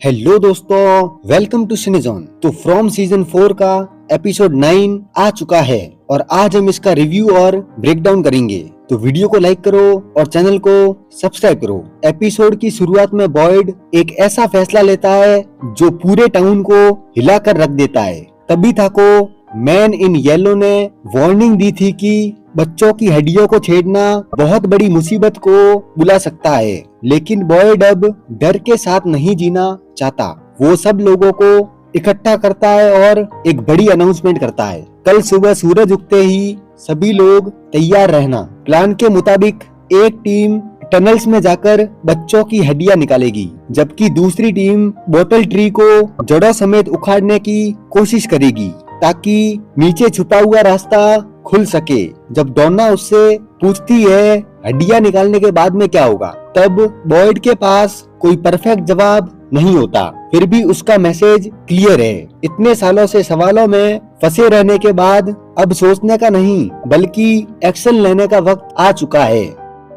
Hello दोस्तों, welcome to सिनेजॉन। तो from season 4 का एपिसोड 9 आ चुका है और आज हम इसका रिव्यू और ब्रेकडाउन करेंगे। तो वीडियो को लाइक करो और चैनल को सब्सक्राइब करो। एपिसोड की शुरुआत में बॉयड एक ऐसा फैसला लेता है जो पूरे टाउन को हिलाकर रख देता है। तबीथा को मैन इन येलो ने वार्निंग दी थी कि बच्चों की हड्डियों को छेड़ना बहुत बड़ी मुसीबत को बुला सकता है, लेकिन बॉयड अब डर के साथ नहीं जीना चाहता। वो सब लोगों को इकट्ठा करता है और एक बड़ी अनाउंसमेंट करता है। कल सुबह सूरज उगते ही सभी लोग तैयार रहना। प्लान के मुताबिक एक टीम टनल्स में जाकर बच्चों की हड्डियां निकालेगी, जबकि दूसरी टीम बोटल ट्री को जड़ों समेत उखाड़ने की कोशिश करेगी ताकि नीचे छुपा हुआ रास्ता खुल सके। जब डोना उससे पूछती है हड्डियां निकालने के बाद में क्या होगा, तब बॉयड के पास कोई परफेक्ट जवाब नहीं होता। फिर भी उसका मैसेज क्लियर है। इतने सालों से सवालों में फंसे रहने के बाद अब सोचने का नहीं बल्कि एक्शन लेने का वक्त आ चुका है।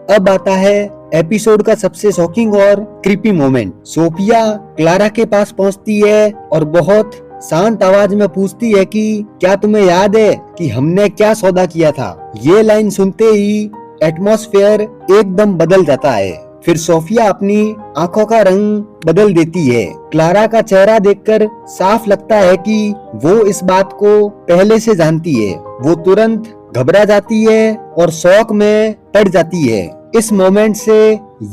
अब आता है एपिसोड का सबसे शॉकिंग और क्रीपी मोमेंट। सोफिया क्लारा के पास पहुंचती है और बहुत शांत आवाज में पूछती है कि क्या तुम्हें याद है कि हमने क्या सौदा किया था। ये लाइन सुनते ही एटमॉस्फेयर एकदम बदल जाता है। फिर सोफिया अपनी आंखों का रंग बदल देती है। क्लारा का चेहरा देखकर साफ लगता है कि वो इस बात को पहले से जानती है। वो तुरंत घबरा जाती है और शौक में पड़ जाती है। इस मोमेंट से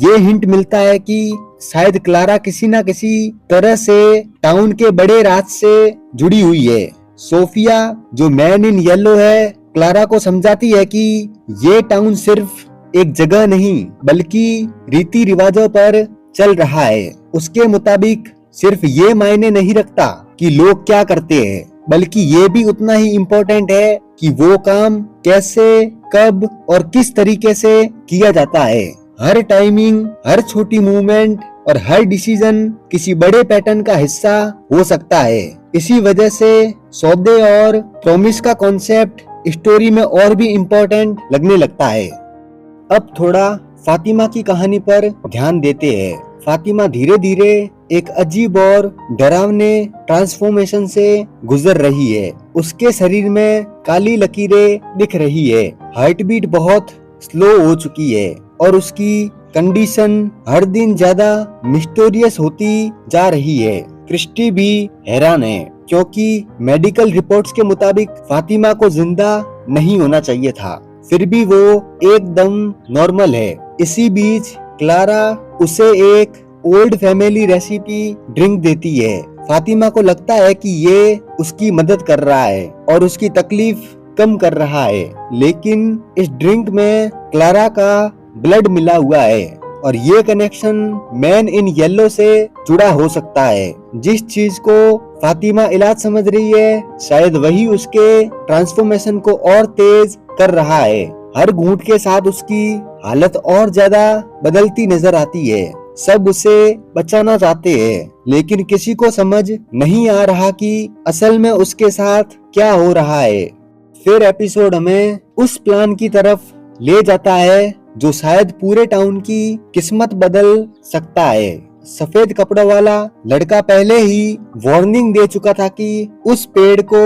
ये हिंट मिलता है कि शायद क्लारा किसी न किसी तरह से टाउन के बड़े राज से जुड़ी हुई है। सोफिया जो मैन इन येलो है, क्लारा को समझाती है कि ये टाउन सिर्फ एक जगह नहीं बल्कि रीति रिवाजों पर चल रहा है। उसके मुताबिक सिर्फ ये मायने नहीं रखता कि लोग क्या करते हैं, बल्कि ये भी उतना ही इम्पोर्टेंट है कि वो काम कैसे, कब और किस तरीके से किया जाता है। हर टाइमिंग, हर छोटी मूवमेंट और हर डिसीजन किसी बड़े पैटर्न का हिस्सा हो सकता है। इसी वजह से सौदे और प्रॉमिस का कॉन्सेप्ट स्टोरी में और भी इम्पोर्टेंट लगने लगता है। अब थोड़ा फातिमा की कहानी पर ध्यान देते हैं। फातिमा धीरे धीरे एक अजीब और डरावने ट्रांसफॉर्मेशन से गुजर रही है। उसके शरीर में काली लकीरें दिख रही है, हार्ट बीट बहुत स्लो हो चुकी है और उसकी कंडीशन हर दिन ज्यादा मिस्टीरियस होती जा रही है। क्रिस्टी भी हैरान है क्योंकि मेडिकल रिपोर्ट्स के मुताबिक फातिमा को जिंदा नहीं होना चाहिए था, फिर भी वो एकदम नॉर्मल है। इसी बीच क्लारा उसे एक ओल्ड फैमिली रेसिपी ड्रिंक देती है। फातिमा को लगता है कि ये उसकी मदद कर रहा है और उसकी तकलीफ कम कर रहा है, लेकिन इस ड्रिंक में क्लारा का ब्लड मिला हुआ है और ये कनेक्शन मैन इन येलो से जुड़ा हो सकता है। जिस चीज को फातिमा इलाज समझ रही है, शायद वही उसके ट्रांसफॉर्मेशन को और तेज कर रहा है। हर घूंट के साथ उसकी हालत और ज्यादा बदलती नजर आती है। सब उसे बचाना चाहते हैं, लेकिन किसी को समझ नहीं आ रहा कि असल में उसके साथ क्या हो रहा है। फिर एपिसोड हमें उस प्लान की तरफ ले जाता है जो शायद पूरे टाउन की किस्मत बदल सकता है। सफेद कपड़ों वाला लड़का पहले ही वार्निंग दे चुका था कि उस पेड़ को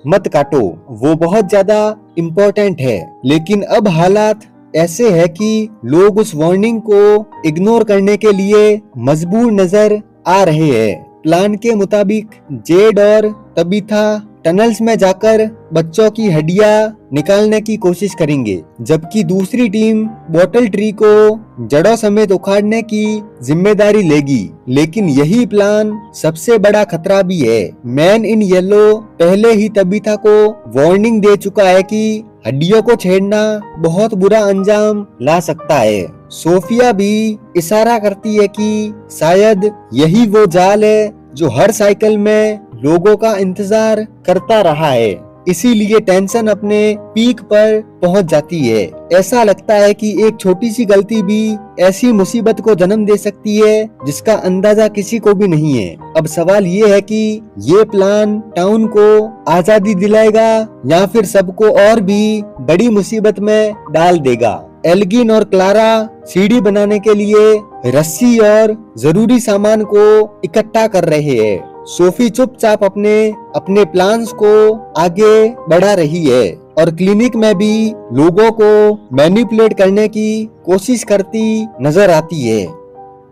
मत काटो, वो बहुत ज्यादा इम्पोर्टेंट है, लेकिन अब हालात ऐसे है कि लोग उस वार्निंग को इग्नोर करने के लिए मजबूर नजर आ रहे हैं। प्लान के मुताबिक जेड और तबीथा टनल्स में जाकर बच्चों की हड्डियां निकालने की कोशिश करेंगे, जबकि दूसरी टीम बोटल ट्री को जड़ों समेत उखाड़ने की जिम्मेदारी लेगी। लेकिन यही प्लान सबसे बड़ा खतरा भी है। मैन इन येलो पहले ही तबीथा को वार्निंग दे चुका है कि हड्डियों को छेड़ना बहुत बुरा अंजाम ला सकता है। सोफिया भी इशारा करती है कि शायद यही वो जाल है जो हर साइकिल में लोगों का इंतजार करता रहा है। इसीलिए टेंशन अपने पीक पर पहुंच जाती है। ऐसा लगता है कि एक छोटी सी गलती भी ऐसी मुसीबत को जन्म दे सकती है जिसका अंदाजा किसी को भी नहीं है। अब सवाल ये है कि ये प्लान टाउन को आजादी दिलाएगा या फिर सबको और भी बड़ी मुसीबत में डाल देगा। एल्गिन और क्लारा सीढ़ी बनाने के लिए रस्सी और जरूरी सामान को इकट्ठा कर रहे हैं। सोफी चुपचाप अपने प्लान्स को आगे बढ़ा रही है और क्लिनिक में भी लोगों को मैनिपुलेट करने की कोशिश करती नजर आती है।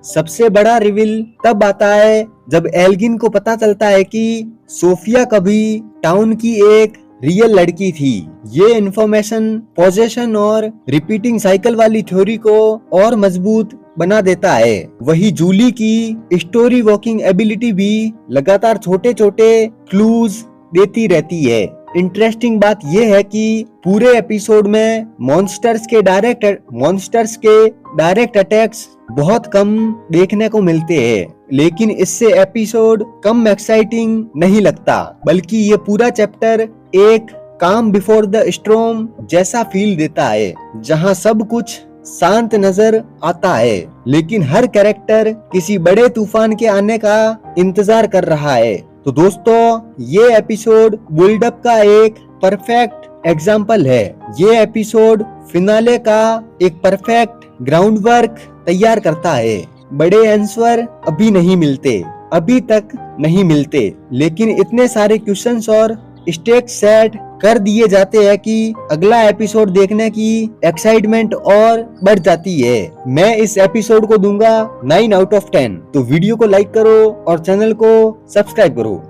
सबसे बड़ा रिवील तब आता है जब एल्गिन को पता चलता है कि सोफिया कभी टाउन की एक रियल लड़की थी। ये इन्फॉर्मेशन पोजेशन और रिपीटिंग साइकिल वाली थ्योरी को और मजबूत बना देता है। वही जूली की स्टोरी वॉकिंग एबिलिटी भी लगातार छोटे छोटे क्लूज देती रहती है। इंटरेस्टिंग बात यह है कि पूरे एपिसोड में मॉन्स्टर्स के डायरेक्ट अटैक्स बहुत कम देखने को मिलते हैं, लेकिन इससे एपिसोड कम एक्साइटिंग नहीं लगता, बल्कि ये पूरा चैप्टर एक काम बिफोर द स्टॉर्म जैसा फील देता है, जहां सब कुछ शांत नजर आता है, लेकिन हर कैरेक्टर किसी बड़े तूफान के आने का इंतजार कर रहा है। तो दोस्तों, ये एपिसोड बिल्डअप का एक परफेक्ट एग्जाम्पल है। ये एपिसोड फिनाले का एक परफेक्ट ग्राउंड वर्क तैयार करता है। बड़े आंसर अभी तक नहीं मिलते, लेकिन इतने सारे क्वेश्चंस और स्टेक सेट कर दिए जाते हैं कि अगला एपिसोड देखने की एक्साइटमेंट और बढ़ जाती है। मैं इस एपिसोड को दूंगा 9 आउट ऑफ 10। तो वीडियो को लाइक करो और चैनल को सब्सक्राइब करो।